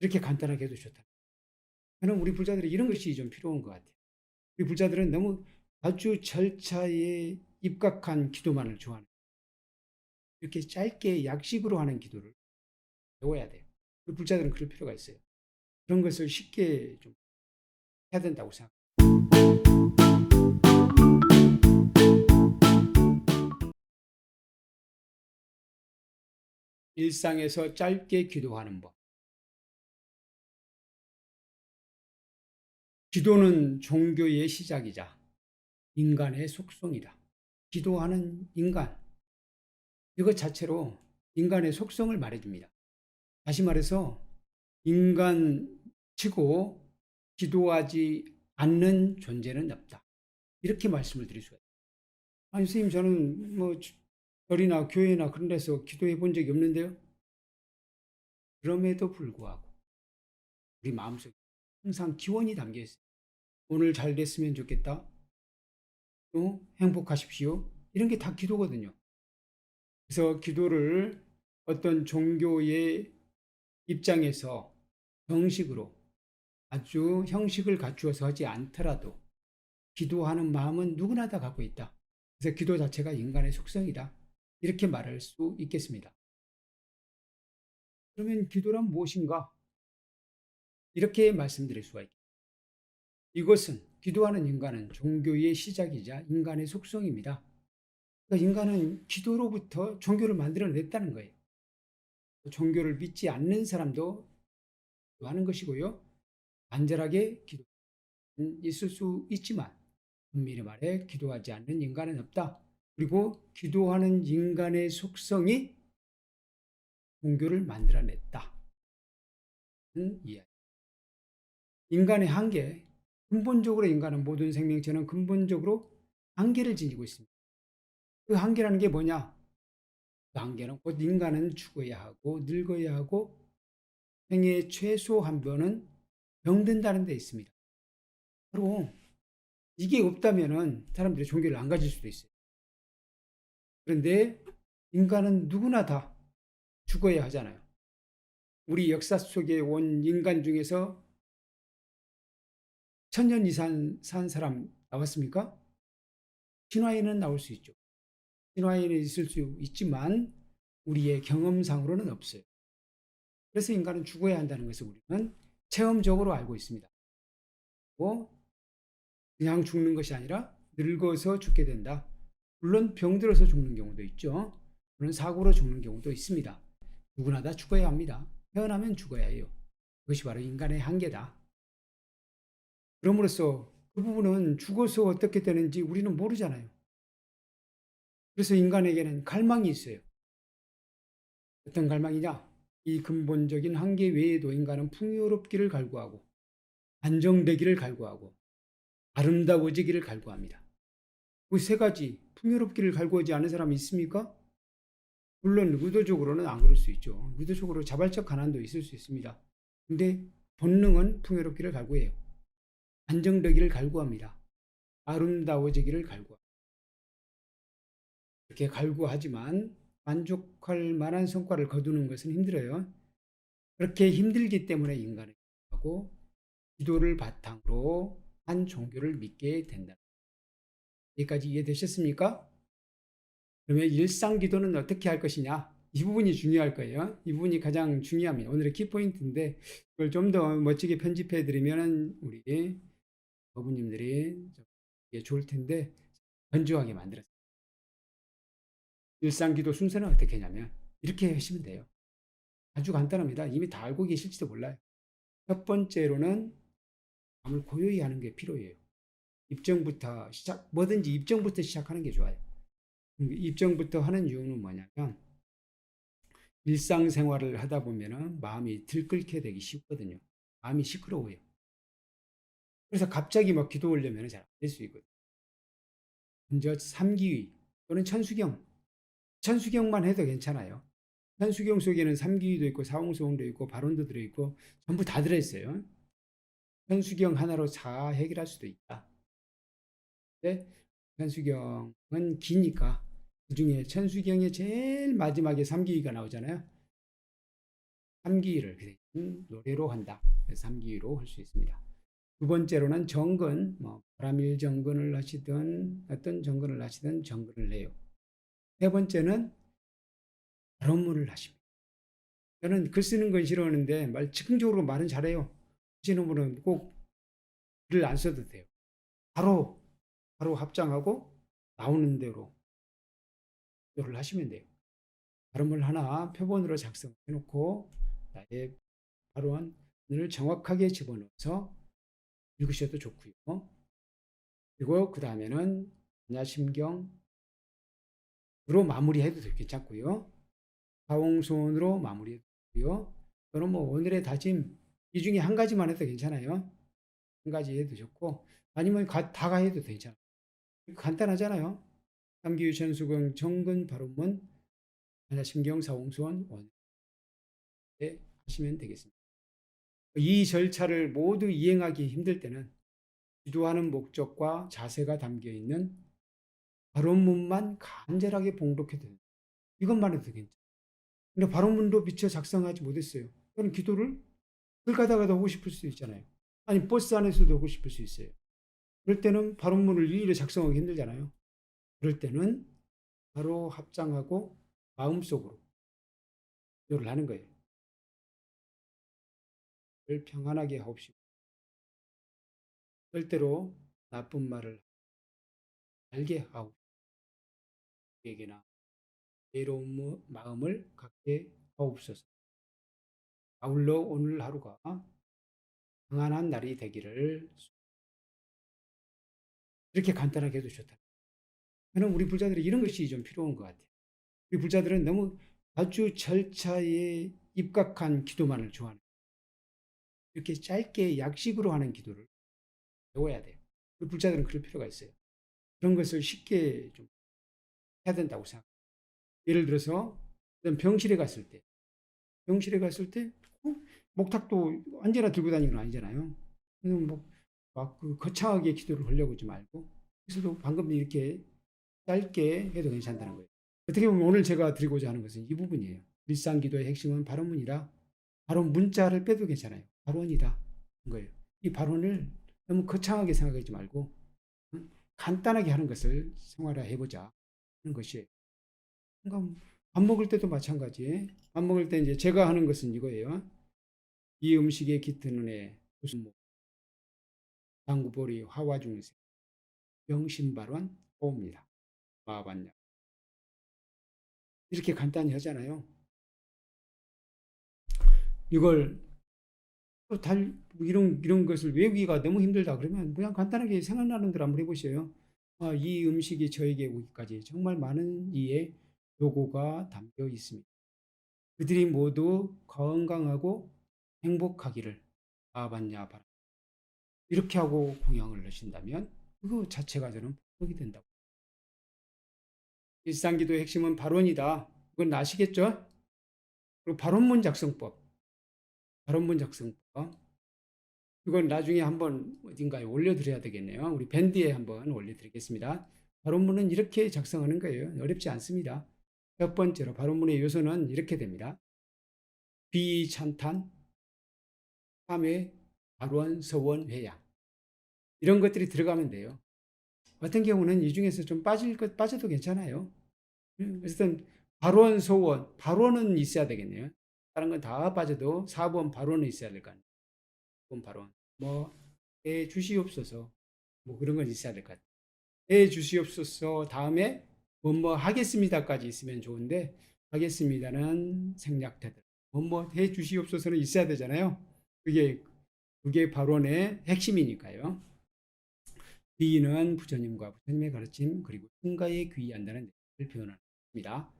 이렇게 간단하게 해도 좋다. 저는 우리 불자들이 이런 것이 좀 필요한 것 같아요. 우리 불자들은 너무 아주 절차에 입각한 기도만을 좋아하는, 이렇게 짧게 약식으로 하는 기도를 배워야 돼요. 우리 불자들은 그럴 필요가 있어요. 그런 것을 쉽게 좀 해야 된다고 생각합니다. 일상에서 짧게 기도하는 법. 기도는 종교의 시작이자 인간의 속성이다. 기도하는 인간, 이것 자체로 인간의 속성을 말해줍니다. 다시 말해서 인간치고 기도하지 않는 존재는 없다. 이렇게 말씀을 드릴 수가 있습니다. 아니, 선생님, 저는 뭐 절이나 교회나 그런 데서 기도해 본 적이 없는데요. 그럼에도 불구하고 우리 마음속에 항상 기원이 담겨 있어요. 오늘 잘 됐으면 좋겠다. 또 행복하십시오. 이런 게 다 기도거든요. 그래서 기도를 어떤 종교의 입장에서 형식으로, 아주 형식을 갖추어서 하지 않더라도 기도하는 마음은 누구나 다 갖고 있다. 그래서 기도 자체가 인간의 속성이다. 이렇게 말할 수 있겠습니다. 그러면 기도란 무엇인가? 이렇게 말씀드릴 수가 있겠습니다. 이것은, 기도하는 인간은 종교의 시작이자 인간의 속성입니다. 그러니까 인간은 기도로부터 종교를 만들어냈다는 거예요. 종교를 믿지 않는 사람도 기도하는 것이고요. 간절하게 기도는 있을 수 있지만 엄밀히 말해 기도하지 않는 인간은 없다. 그리고 기도하는 인간의 속성이 종교를 만들어냈다. 이야기. 인간의 한계, 근본적으로 인간은, 모든 생명체는 근본적으로 한계를 지니고 있습니다. 그 한계라는 게 뭐냐? 그 한계는 곧 인간은 죽어야 하고 늙어야 하고 생애 최소 한 번은 병든다는 데 있습니다. 바로 이게 없다면은 사람들이 종교를 안 가질 수도 있어요. 그런데 인간은 누구나 다 죽어야 하잖아요. 우리 역사 속에 온 인간 중에서 1000년 이상 산 사람 나왔습니까? 신화에는 나올 수 있죠. 신화에는 있을 수 있지만 우리의 경험상으로는 없어요. 그래서 인간은 죽어야 한다는 것을 우리는 체험적으로 알고 있습니다. 그냥 죽는 것이 아니라 늙어서 죽게 된다. 물론 병들어서 죽는 경우도 있죠. 물론 사고로 죽는 경우도 있습니다. 누구나 다 죽어야 합니다. 태어나면 죽어야 해요. 그것이 바로 인간의 한계다. 그럼으로써 그 부분은 죽어서 어떻게 되는지 우리는 모르잖아요. 그래서 인간에게는 갈망이 있어요. 어떤 갈망이냐? 이 근본적인 한계 외에도 인간은 풍요롭기를 갈구하고, 안정되기를 갈구하고, 아름다워지기를 갈구합니다. 그 세 가지, 풍요롭기를 갈구하지 않은 사람이 있습니까? 물론 의도적으로는 안 그럴 수 있죠. 의도적으로 자발적 가난도 있을 수 있습니다. 근데 본능은 풍요롭기를 갈구해요. 안정되기를 갈구합니다. 아름다워지기를 갈구합니다. 이렇게 갈구하지만 만족할 만한 성과를 거두는 것은 힘들어요. 그렇게 힘들기 때문에 인간은 하고 기도를 바탕으로 한 종교를 믿게 된다. 여기까지 이해되셨습니까? 그러면 일상 기도는 어떻게 할 것이냐? 이 부분이 중요할 거예요. 이 부분이 가장 중요합니다. 오늘의 키포인트인데 그걸 좀 더 멋지게 편집해 드리면 우리 어부님들이 좋을 텐데, 건조하게 만들었어요. 일상 기도 순서는 어떻게 하냐면 이렇게 하시면 돼요. 아주 간단합니다. 이미 다 알고 계실지도 몰라요. 첫 번째로는 마음을 고요히 하는 게 필요해요. 입정부터 뭐든지 입정부터 시작하는 게 좋아요. 입정부터 하는 이유는 뭐냐면 일상생활을 하다 보면은 마음이 들끓게 되기 쉽거든요. 마음이 시끄러워요. 그래서 갑자기 막 기도 올려면 잘 안 될 수 있거든요. 먼저 삼기위 또는 천수경, 천수경만 해도 괜찮아요. 천수경 속에는 삼기위도 있고 사홍소원도 있고 발언도 들어있고 전부 다 들어있어요. 천수경 하나로 다 해결할 수도 있다. 근데 천수경은 기니까 그 중에 천수경의 제일 마지막에 삼기위가 나오잖아요. 삼기위를 그 대신 노래로 한다. 그래서 삼기위로 할 수 있습니다. 두 번째로는 정근, 바람일 정근을 하시든 어떤 정근을 하시든 정근을 해요. 세 번째는 발언문을 하십니다. 저는 글 쓰는 건 싫어하는데 즉흥적으로 말은 잘해요. 하시는 분은 꼭 글을 안 써도 돼요. 바로 합장하고 나오는 대로 를 하시면 돼요. 발음을 하나 표본으로 작성해 놓고 나의 발언을 정확하게 집어넣어서 읽으셔도 좋고요. 그리고 그 다음에는 반야심경으로 마무리해도 괜찮고요. 사홍손으로 마무리해도 되고요. 또는 오늘의 다짐 이 중에 한 가지만 해도 괜찮아요. 한 가지 해도 좋고 아니면 다가 해도 괜찮아요. 간단하잖아요. 삼기유천수경 정근 발음문 반야심경 사홍손 오늘 하시면 되겠습니다. 이 절차를 모두 이행하기 힘들 때는 기도하는 목적과 자세가 담겨 있는 발언문만 간절하게 봉독해도 됩니다. 이것만 해도 괜찮아요. 근데 발언문도 미처 작성하지 못했어요. 그럼 기도를 길 가다가도 하고 싶을 수 있잖아요. 아니 버스 안에서도 하고 싶을 수 있어요. 그럴 때는 발언문을 일일이 작성하기 힘들잖아요. 그럴 때는 바로 합장하고 마음속으로 기도를 하는 거예요. 평안하게 하옵시고 절대로 나쁜 말을 알게 하옵시고 에게나 외로운 마음을 갖게 하옵소서. 아울러 오늘 하루가 평안한 날이 되기를 이렇게 간단하게 해도 좋다. 저는 우리 불자들이 이런 것이 좀 필요한 것 같아요. 우리 불자들은 너무 아주 절차에 입각한 기도만을 좋아하는 이렇게 짧게 약식으로 하는 기도를 배워야 돼요. 우리 불자들은 그럴 필요가 있어요. 그런 것을 쉽게 좀 해야 된다고 생각해요. 예를 들어서 병실에 갔을 때 목탁도 언제나 들고 다니는 건 아니잖아요. 막 거창하게 기도를 하려고 하지 말고 그래서도 방금 이렇게 짧게 해도 괜찮다는 거예요. 어떻게 보면 오늘 제가 드리고자 하는 것은 이 부분이에요. 일상 기도의 핵심은 발언문이라 발언 문자를 빼도 괜찮아요. 발언이다. 거예요. 이 발언을 너무 거창하게 생각하지 말고 간단하게 하는 것을 생활화해 보자 하는 것이에요. 그러니까 밥 먹을 때도 마찬가지. 밥 먹을 때 이제 제가 하는 것은 이거예요. 이 음식에 깃드는 애 무슨 당구보리 화화중생 명심발언 호입니다. 마반야 이렇게 간단히 하잖아요. 이걸 이런 것을 외우기가 너무 힘들다 그러면 그냥 간단하게 생각나는 대로 한번 해보세요. 이 음식이 저에게 오기까지 정말 많은 이의 요구가 담겨 있습니다. 그들이 모두 건강하고 행복하기를 아반야 바라. 이렇게 하고 공양을 하신다면 그거 자체가 저는 복이 된다고. 일상기도의 핵심은 발언이다. 그건 아시겠죠? 그리고 발언문 작성법. 이건 나중에 한번 어딘가에 올려드려야 되겠네요. 우리 밴드에 한번 올려드리겠습니다. 발언문은 이렇게 작성하는 거예요. 어렵지 않습니다. 첫 번째로 발언문의 요소는 이렇게 됩니다. 비찬탄, 3회, 발언, 서원, 회양. 이런 것들이 들어가면 돼요. 어떤 경우는 이 중에서 좀 빠져도 괜찮아요. 어쨌든 발언, 소원, 발언은 있어야 되겠네요. 다른 건 다 빠져도 4번 발언은 있어야 될 거 아니에요. 4번 발언. 해 주시옵소서. 그런 건 있어야 될 것 같아요. 해 주시옵소서 다음에 하겠습니다까지 있으면 좋은데 하겠습니다는 생략되더라고요. 해 주시옵소서는 있어야 되잖아요. 그게 발언의 핵심이니까요. 귀는 부처님과 부처님의 가르침 그리고 승가에 귀의한다는 뜻을 표현합니다.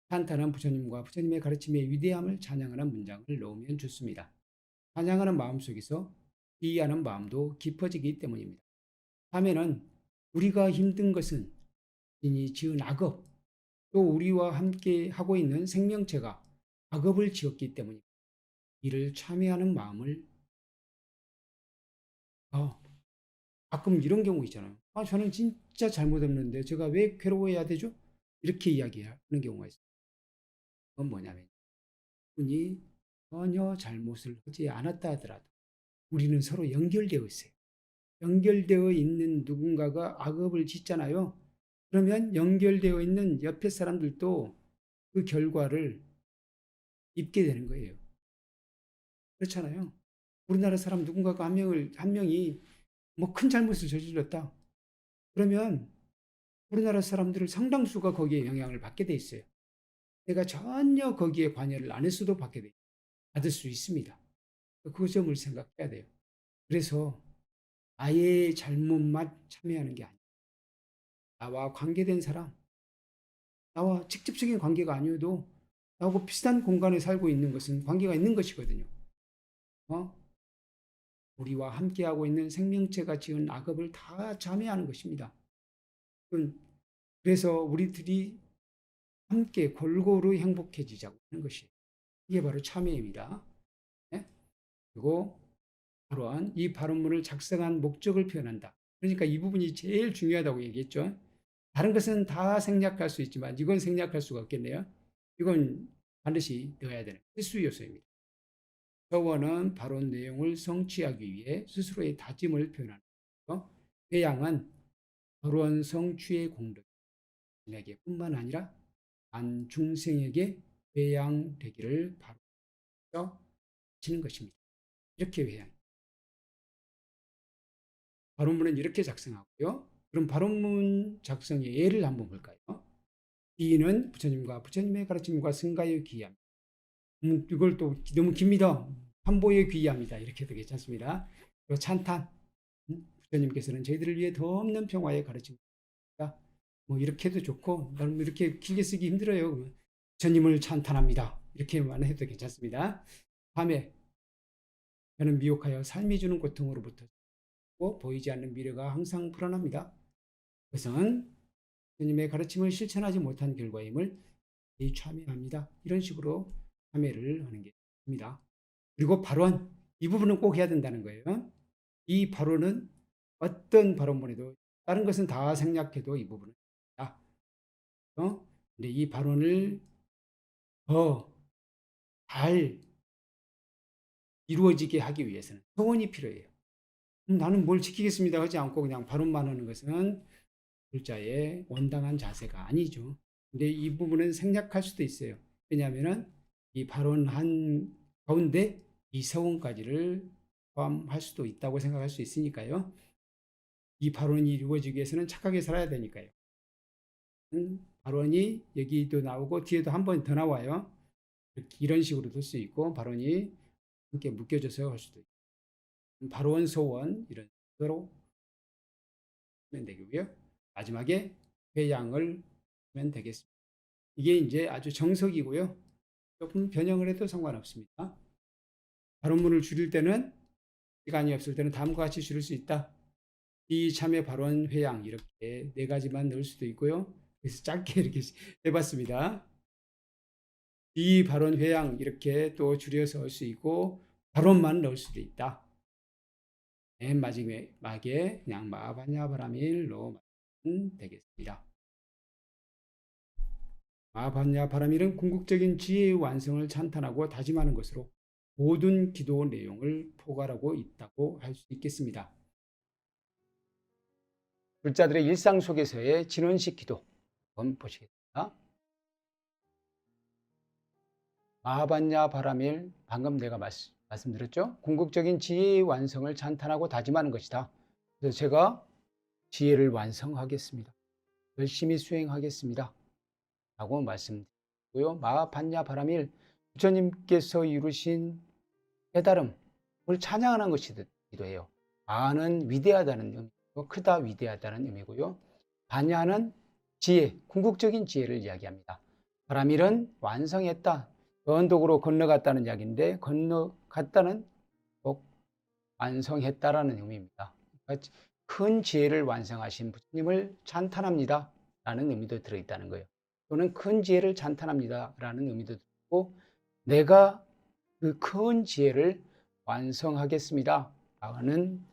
찬탄은 부처님과 부처님의 가르침의 위대함을 찬양하는 문장을 넣으면 좋습니다. 찬양하는 마음속에서 귀의하는 마음도 깊어지기 때문입니다. 다음에는 우리가 힘든 것은 이니 지은 악업 또 우리와 함께 하고 있는 생명체가 악업을 지었기 때문입니다. 이를 참회하는 마음을 가끔 이런 경우 있잖아요. 저는 진짜 잘못했는데 제가 왜 괴로워해야 되죠? 이렇게 이야기하는 경우가 있어요. 그건 뭐냐면 분이 전혀 잘못을 하지 않았다 하더라도 우리는 서로 연결되어 있어요. 연결되어 있는 누군가가 악업을 짓잖아요. 그러면 연결되어 있는 옆에 사람들도 그 결과를 입게 되는 거예요. 그렇잖아요. 우리나라 사람 누군가가 한 명이 뭐 큰 잘못을 저질렀다. 그러면 우리나라 사람들을 상당수가 거기에 영향을 받게 돼 있어요. 내가 전혀 거기에 관여를 안 했어도 받을 수 있습니다. 그 점을 생각해야 돼요. 그래서 아예 잘못만 참여하는 게 아니에요. 나와 관계된 사람, 나와 직접적인 관계가 아니어도 나하고 비슷한 공간에 살고 있는 것은 관계가 있는 것이거든요. 어? 우리와 함께하고 있는 생명체가 지은 악업을 다 참여하는 것입니다. 그래서 우리들이 함께 골고루 행복해지자고 하는 것이에요. 이게 바로 참여입니다. 네? 그리고 바로한 이 발언문을 작성한 목적을 표현한다. 그러니까 이 부분이 제일 중요하다고 얘기했죠. 다른 것은 다 생략할 수 있지만 이건 생략할 수가 없겠네요. 이건 반드시 넣어야 되는 필수 요소입니다. 서원은 발언 내용을 성취하기 위해 스스로의 다짐을 표현하는 것. 회양은 발언 성취의 공덕. 자신에게 뿐만 아니라 안 중생에게 회양되기를 바로 하시는 것입니다. 이렇게 회양. 발언문은 이렇게 작성하고요. 그럼 발언문 작성의 예를 한번 볼까요? 이는 부처님과 부처님의 가르침과 승가의 귀함. 이걸 또 너무 깁니다. 한보의 귀함이다. 이렇게 해도 괜찮습니다. 그리고 찬탄. 부처님께서는 저희들을 위해 더 없는 평화의 가르침입니다. 뭐 이렇게 해도 좋고, 나는 이렇게 길게 쓰기 힘들어요. 부처님을 찬탄합니다. 이렇게만 해도 괜찮습니다. 다음에 저는 미혹하여 삶이 주는 고통으로부터 보이지 않는 미래가 항상 불안합니다. 그것은 주님의 가르침을 실천하지 못한 결과임을 참여합니다. 이런 식으로 참여를 하는 게 있습니다. 그리고 발언, 이 부분은 꼭 해야 된다는 거예요. 이 발언은 어떤 발언문에도 다른 것은 다 생략해도 이 부분은 있다. 근데 이 발언을 더 잘 이루어지게 하기 위해서는 소원이 필요해요. 나는 뭘 지키겠습니다 하지 않고 그냥 발언만 하는 것은 불자의 원당한 자세가 아니죠. 근데 이 부분은 생략할 수도 있어요. 왜냐하면 이 발언한 가운데 이 서원까지를 포함할 수도 있다고 생각할 수 있으니까요. 이 발언이 이루어지기 위해서는 착하게 살아야 되니까요. 발언이 여기도 나오고 뒤에도 한 번 더 나와요. 이런 식으로 될 수 있고 발언이 함께 묶여져서 할 수도 있고 발언, 소원 이런 식으로 하면 되고요. 마지막에 회양을 하면 되겠습니다. 이게 이제 아주 정석이고요. 조금 변형을 해도 상관없습니다. 발언문을 줄일 때는 시간이 없을 때는 다음과 같이 줄일 수 있다. 이 참여 발언 회양 이렇게 네 가지만 넣을 수도 있고요. 그래서 짧게 이렇게 해봤습니다. 이 발언 회양 이렇게 또 줄여서 할 수 있고 발언만 넣을 수도 있다. 맨 마지막에 그냥 마바냐 바라밀로 되겠습니다. 마바냐 바라밀은 궁극적인 지혜의 완성을 찬탄하고 다짐하는 것으로 모든 기도 내용을 포괄하고 있다고 할 수 있겠습니다. 불자들의 일상 속에서의 진원식 기도 한번 보시겠습니다. 마하반야 바라밀 방금 내가 말씀드렸죠. 궁극적인 지혜의 완성을 찬탄하고 다짐하는 것이다. 그래서 제가 지혜를 완성하겠습니다. 열심히 수행하겠습니다. 라고 말씀드리고요. 마하반야 바라밀 부처님께서 이루신 깨달음을 찬양하는 것이기도 해요. 마는 위대하다는 의미고 크다 위대하다는 의미고요. 반야는 지혜, 궁극적인 지혜를 이야기합니다. 바라밀은 완성했다. 언덕으로 건너갔다는 이야기인데 건너갔다는 꼭 완성했다라는 의미입니다. 그러니까 큰 지혜를 완성하신 부처님을 찬탄합니다. 라는 의미도 들어있다는 거예요. 또는 큰 지혜를 찬탄합니다. 라는 의미도 들고 내가 그 큰 지혜를 완성하겠습니다. 라는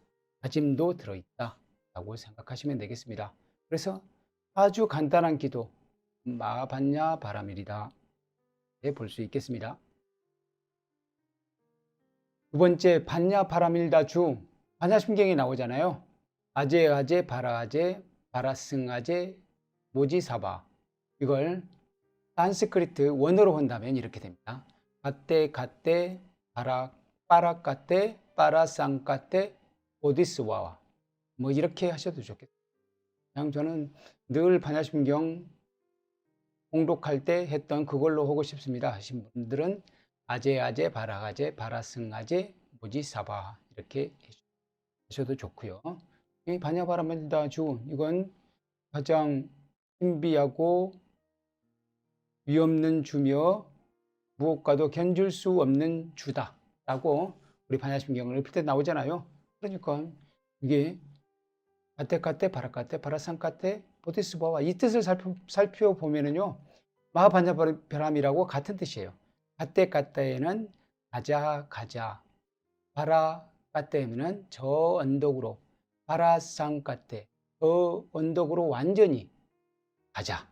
다짐도 들어있다. 라고 생각하시면 되겠습니다. 그래서 아주 간단한 기도, 마반야 바라밀이다. 볼 수 있겠습니다. 두 번째 반야 바라밀다주 반야심경에 나오잖아요. 아제 바라아제 바라승아제 모지사바. 이걸 산스크리트 원어로 한다면 이렇게 됩니다. 갓떼 바라 빠라까떼 빠라상까떼 오디스와와. 뭐 이렇게 하셔도 좋겠어요. 그냥 저는 늘 반야심경 공독할 때 했던 그걸로 하고 싶습니다 하신 분들은 아제 바라아제 바라승아제 모지사바 이렇게 하셔도 좋고요. 이 반야바라밀다주 이건 가장 신비하고 위없는 주며 무엇과도 견줄 수 없는 주다라고 우리 반야심경을 읊을 때 나오잖아요. 그러니까 이게 가떼 바라까떼 바라상까떼 보디스바와 이 뜻을 살펴보면은요 마하반야바람이라고 같은 뜻이에요. 가떼에는 가자 바라까떼는 저 언덕으로 바라상까떼 저 언덕으로 완전히 가자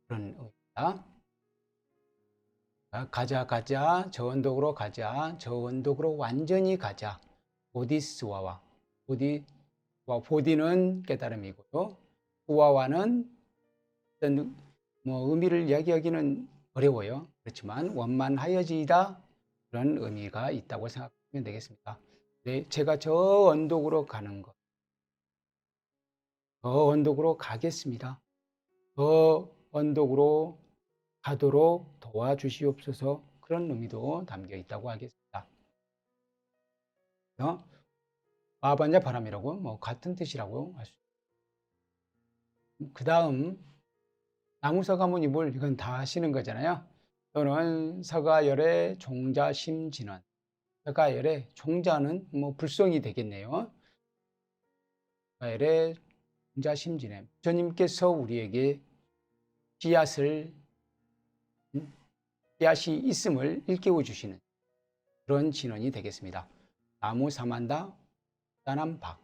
그런 의미입니다. 가자 저 언덕으로 가자 저 언덕으로 완전히 가자 보디스와와 보디는 깨달음이고요. 수와와는 어떤 의미를 이야기하기는 어려워요. 그렇지만 원만하여지이다 그런 의미가 있다고 생각하면 되겠습니다. 네, 제가 저 언덕으로 가는 것, 저 언덕으로 가겠습니다. 저 언덕으로 가도록 도와주시옵소서 그런 의미도 담겨 있다고 하겠습니다. 마하반야 바람이라고 같은 뜻이라고 할 수 있습니다. 그 다음 나무서가모니물 이건 다 하시는 거잖아요. 또는 서가열의 종자심진원. 서가열의 종자는 불성이 되겠네요. 서가열의 종자심진원. 부처님께서 우리에게 씨앗이 있음을 일깨워 주시는 그런 진원이 되겠습니다. 나무 사만다 따남박.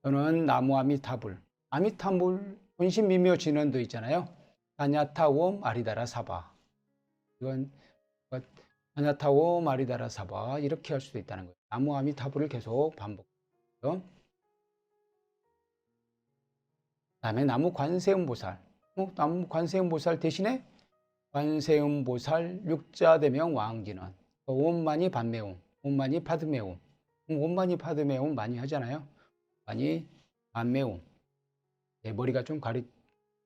또는 나무 아미타불. 아미타불 본신미묘 진원도 있잖아요. 다냐타옴 아리다라 사바. 이건 다냐타옴 아리다라 사바 이렇게 할 수도 있다는 거예요. 나무 아미타불을 계속 반복해요. 다음에 나무 관세음보살. 나무 관세음보살 대신에 관세음보살 육자대명 왕진원. 옴마니 반매움, 옴마니 파드매움. 옴마니 파드매움 많이 하잖아요. 많이 반매움. 네, 머리가 좀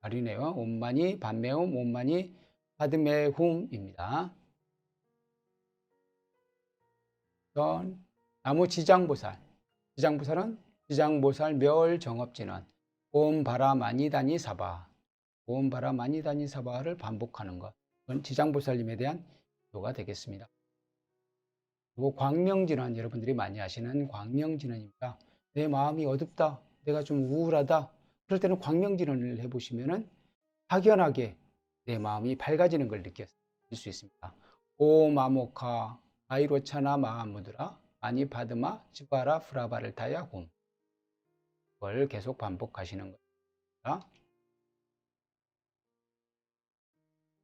가리네요. 옴마니 반매움, 옴마니 파드매움입니다. 나무 지장보살. 지장보살은 지장보살 멸정업진원. 옴 바라마니다니 사바. 옴 바라마니다니 사바를 반복하는 것. 그건 지장보살님에 대한 기도가 되겠습니다. 그리고 광명진원, 여러분들이 많이 아시는 광명진원입니다. 내 마음이 어둡다, 내가 좀 우울하다, 그럴 때는 광명진원을 해보시면은 확연하게 내 마음이 밝아지는 걸 느낄 수 있습니다. 오 마모카 아이로차나 마하무드라 아니 바드마 지바라 프라바를 타야 홈. 그걸 계속 반복하시는 겁니다.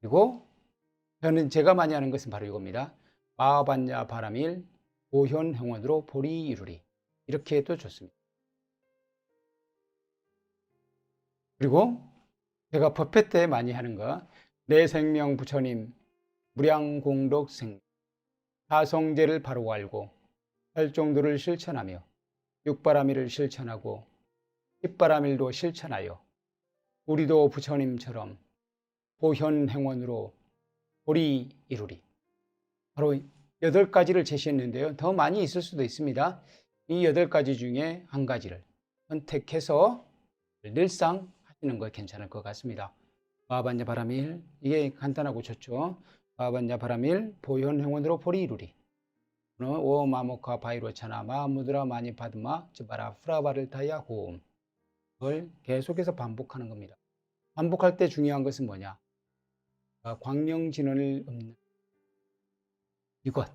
그리고 제가 많이 하는 것은 바로 이겁니다. 마하반야 바라밀 보현행원으로 보리 이루리. 이렇게 해도 좋습니다. 그리고 제가 법회 때 많이 하는 거, 내 생명 부처님 무량공덕생 사성제를 바로 알고 활종도를 실천하며 육바라밀을 실천하고 십바라밀도 실천하여 우리도 부처님처럼 보현행원으로 보리 이루리. 바로 8가지를 제시했는데요. 더 많이 있을 수도 있습니다. 이 8가지 중에 한 가지를 선택해서 늘상 하시는 거 괜찮을 것 같습니다. 마하반야 바라밀, 이게 간단하고 좋죠. 마하반야 바라밀 보현행원으로 보리 이루리. 오 마모카 바이로차나 마무드라 마니 파드마 즈바라 프라바를 타야 호음. 그걸 계속해서 반복하는 겁니다. 반복할 때 중요한 것은 뭐냐? 광명진원을 읊는 이것.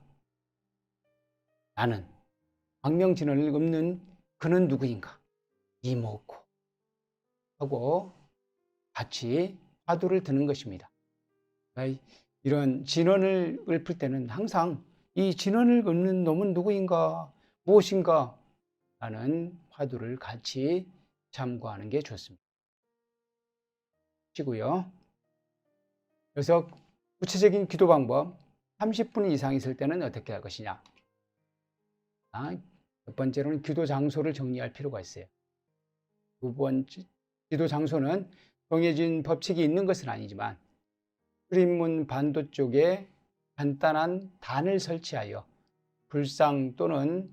나는 광명진원을 읊는 그는 누구인가? 이모코 하고 같이 화두를 드는 것입니다. 이런 진언을 읊을 때는 항상 이 진언을 읊는 놈은 누구인가, 무엇인가 라는 화두를 같이 참고하는 게 좋습니다. 시고요. 그래서 구체적인 기도 방법, 30분 이상 있을 때는 어떻게 할 것이냐. 첫 번째로는 기도 장소를 정리할 필요가 있어요. 두 번째, 기도 장소는 정해진 법칙이 있는 것은 아니지만 출입문 반도 쪽에 간단한 단을 설치하여 불상 또는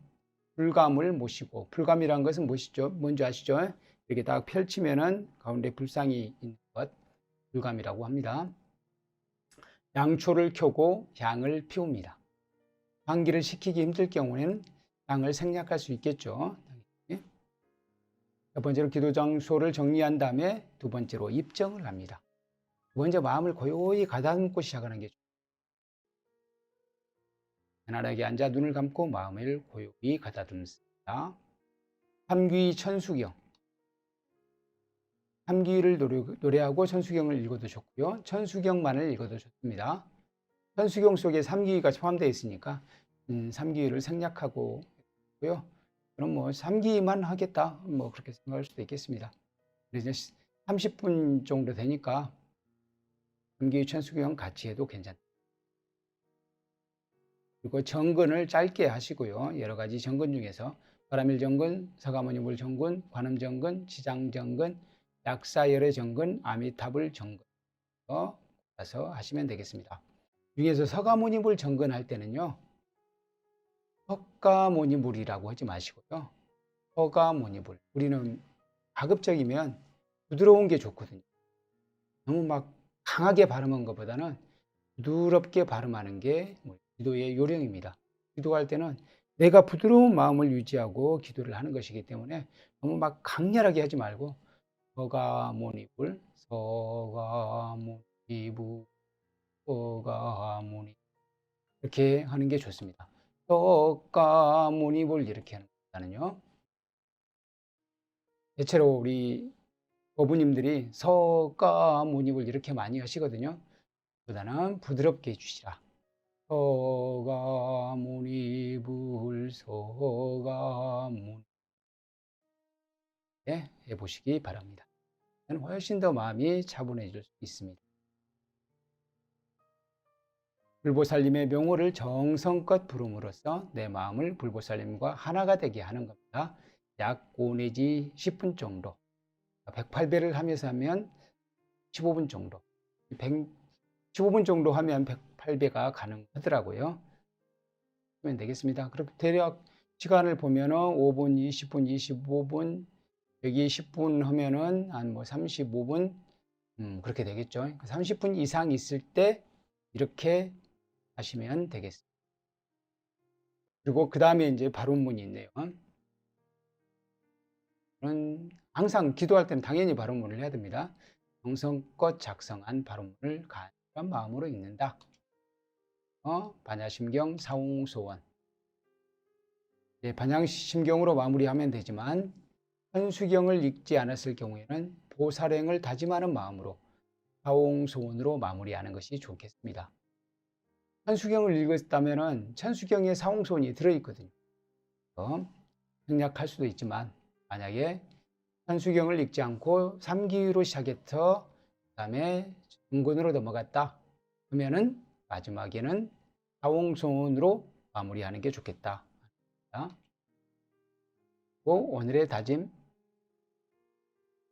불감을 모시고, 불감이란 것은 무엇이죠? 뭔지 아시죠? 이렇게 딱 펼치면은 가운데 불상이 있는 것, 불감이라고 합니다. 양초를 켜고 향을 피웁니다. 환기를 시키기 힘들 경우에는 향을 생략할 수 있겠죠. 첫 번째로 기도 장소를 정리한 다음에 두 번째로 입정을 합니다. 먼저 마음을 고요히 가다듬고 시작하는 게 좋습니다. 편안하게 앉아 눈을 감고 마음을 고요히 가다듬습니다. 삼귀 천수경. 삼귀를 노래하고 천수경을 읽어도 좋고요. 천수경만을 읽어도 좋습니다. 천수경 속에 삼귀가 포함되어 있으니까 삼귀를 생략하고 있고요. 그럼 뭐 삼귀만 하겠다, 뭐 그렇게 생각할 수도 있겠습니다. 이제 30분 정도 되니까 삼귀 천수경 같이 해도 괜찮다. 그리고 정근을 짧게 하시고요. 여러 가지 정근 중에서 바람일 정근, 서가모니불 정근, 관음정근, 지장정근, 약사열의 정근, 아미타불 정근 가서 하시면 되겠습니다. 중에서 서가모니불 정근할 때는요, 서가모니불이라고 하지 마시고요, 서가모니불. 우리는 가급적이면 부드러운 게 좋거든요. 너무 막 강하게 발음한 것보다는 부드럽게 발음하는 게 기도의 요령입니다. 기도할 때는 내가 부드러운 마음을 유지하고 기도를 하는 것이기 때문에 너무 막 강렬하게 하지 말고 서가모니불, 서가모니불, 서가모니 이렇게 하는 게 좋습니다. 서가모니불 이렇게 하는 것보다는요. 대체로 우리 어부님들이 서가모니불 이렇게 많이 하시거든요. 보다는 부드럽게 해주시라. 서가모니불 서가모니 해보시기 바랍니다. 훨씬 더 마음이 차분해질 수 있습니다. 불보살님의 명호를 정성껏 부름으로써 내 마음을 불보살님과 하나가 되게 하는 겁니다. 약 5 내지 10분 정도, 108배를 하면서 하면 15분 정도, 15분 정도 하면 108배가 가능하더라고요. 하면 되겠습니다. 그렇게 대략 시간을 보면은 5분, 20분, 25분, 여기 10분 하면은 한 뭐 35분, 그렇게 되겠죠. 30분 이상 있을 때 이렇게 하시면 되겠습니다. 그리고 그 다음에 이제 발언문이 있네요. 항상 기도할 때는 당연히 발언문을 해야 됩니다. 정성껏 작성한 발언문을 간절한 마음으로 읽는다. 반야심경 사홍소원. 반야심경으로 마무리하면 되지만 현수경을 읽지 않았을 경우에는 보살행을 다짐하는 마음으로 사홍소원으로 마무리하는 것이 좋겠습니다. 천수경을 읽었다면 천수경에 사홍소원이 들어있거든요. 생략할 수도 있지만 만약에 천수경을 읽지 않고 삼기위로 시작해서 그 다음에 정근으로 넘어갔다 그러면은 마지막에는 사홍소원으로 마무리하는 게 좋겠다. 오늘의 다짐,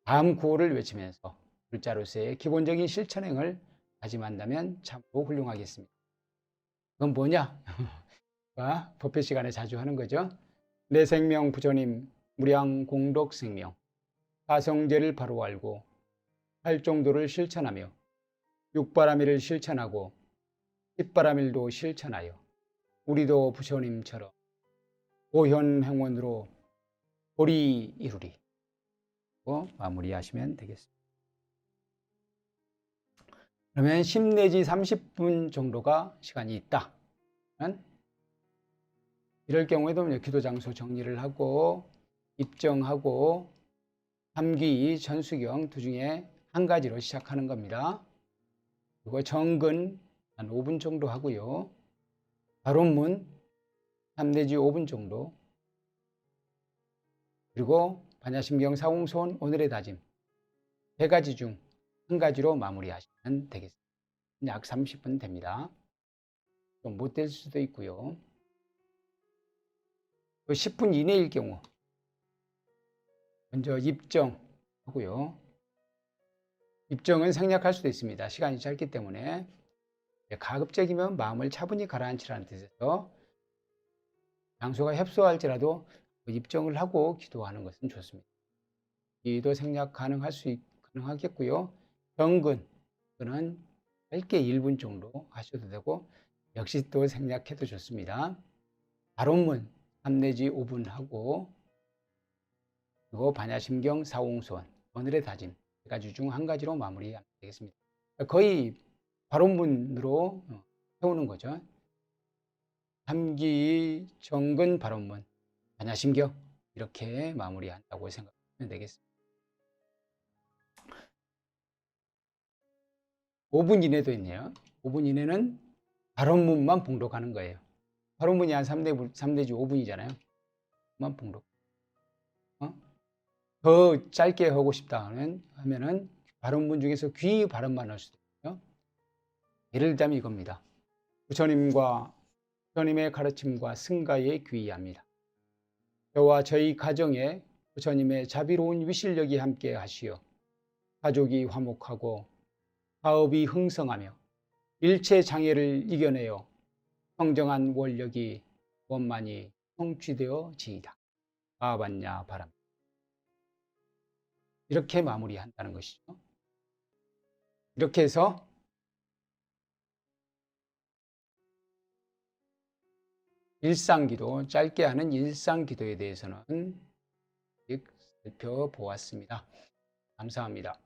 다음 구호를 외치면서 불자로서의 기본적인 실천행을 다짐한다면 참으로 훌륭하겠습니다. 그건 뭐냐? 법회 시간에 자주 하는 거죠. 내 생명 부처님 무량 공덕 생명 사성제를 바로 알고 활종도를 실천하며 육바라밀을 실천하고 십바라밀도 실천하여 우리도 부처님처럼 보현행원으로 보리 이루리 마무리하시면 되겠습니다. 그러면 10 내지 30분 정도가 시간이 있다. 이럴 경우에도 기도 장소 정리를 하고 입정하고 삼귀, 천수경 두 중에 한 가지로 시작하는 겁니다. 그리고 정근 한 5분 정도 하고요. 발언문 3 내지 5분 정도. 그리고 반야심경 사홍손 오늘의 다짐 3가지 중 1가지로 마무리하시면 되겠습니다. 약 30분 됩니다. 좀 못 될 수도 있고요. 10분 이내일 경우 먼저 입정하고요. 입정은 생략할 수도 있습니다. 시간이 짧기 때문에. 가급적이면 마음을 차분히 가라앉히라는 뜻에서 장소가 협소할지라도 입정을 하고 기도하는 것은 좋습니다. 기도 생략 가능하겠고요. 정근, 그는 짧게 1분 정도 하셔도 되고 역시 또 생략해도 좋습니다. 발언문 3 내지 5분 하고 그리고 반야심경 사홍손 오늘의 다짐 3가지 중 1가지로 마무리하면 되겠습니다. 거의 발언문으로 세우는 거죠. 삼기 정근 발언문 반야심경 이렇게 마무리한다고 생각하면 되겠습니다. 5분 이내도 있네요. 5분 이내는 발언문만 봉독하는 거예요. 발언문이 한 3 내지 5분이잖아요. 만 봉독. 더 짧게 하고 싶다 하면은 발언문 중에서 귀 발언만 할 수도 있고요. 예를 들자면 이겁니다. 부처님의 가르침과 승가에 귀의합니다. 저와 저희 가정에 부처님의 자비로운 위실력이 함께 하시어 가족이 화목하고 사업이 흥성하며 일체 장애를 이겨내어 청정한 원력이 원만히 성취되어지이다. 아반야 바람. 이렇게 마무리한다는 것이죠. 이렇게 해서 일상기도, 짧게 하는 일상기도에 대해서는 살펴보았습니다. 감사합니다.